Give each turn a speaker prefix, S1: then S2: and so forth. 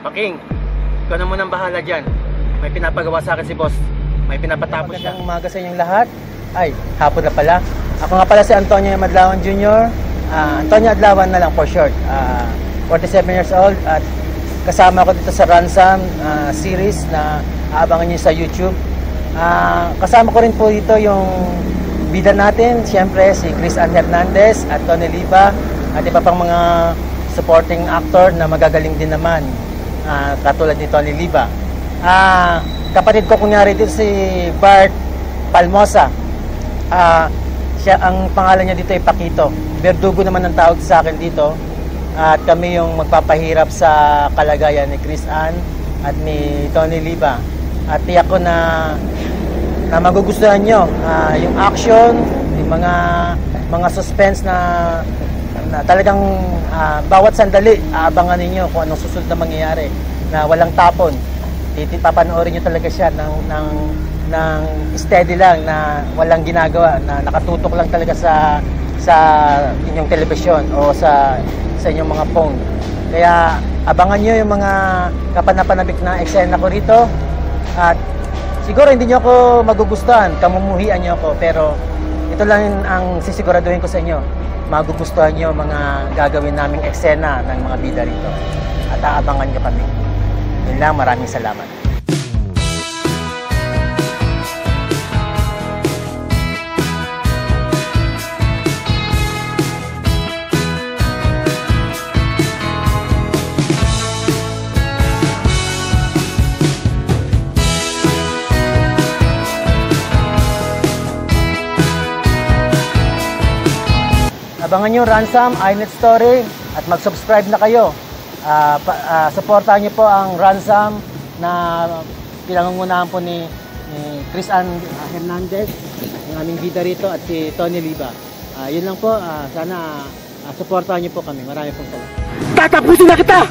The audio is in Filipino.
S1: Paking, ikaw na munang bahala dyan. May pinapagawa sa akin si boss. May pinapatapos siya. Magandang umaga sa inyong lahat. Ay, hapon na pala. Ako nga pala si Antonio Adlawan Jr. Antonio Adlawan na lang for short. 47 years old at kasama ko dito sa Ransom series na aabangan nyo sa YouTube. Kasama ko rin po dito yung bida natin, siyempre si Chris Ann Hernandez at Tony Liva at iba pang mga supporting actor na magagaling din naman, katulad ni Tony Liva. Kapatid ko kunyari dito si Bart Palmosa. Siya, ang pangalan niya dito ay Paquito. Verdugo naman ang tawag sa akin dito. At kami yung magpapahirap sa kalagayan ni Chris Ann at ni Tony Liva. At tiyak ko na magugustuhan nyo yung action, yung mga suspense na talagang bawat sandali aabangan ninyo kung anong susunod na mangyayari, na walang tapon. Papanoorin nyo talaga siya ng steady lang, na walang ginagawa, na nakatutok lang talaga sa inyong telebisyon o sa inyong mga phone. Kaya abangan nyo yung mga kapanapanabik na eksena ko rito. At siguro hindi nyo ako magugustuhan, kamumuhian nyo ako, pero ito lang ang sisiguraduhin ko sa inyo. Magugustuhan nyo mga gagawin naming eksena ng mga bida rito. At aabangan nyo kami. Yun lang, maraming salamat. Abangan nyo Ransom, iNet Story at mag-subscribe na kayo. Supportahan nyo po ang Ransom na pinangungunahan po ni Chris Ann Hernandez, yung aming bida rito, at si Tony Liva. Yun lang po, sana supportahan nyo po kami. Marami pong salamat.
S2: Tatapusin na kita!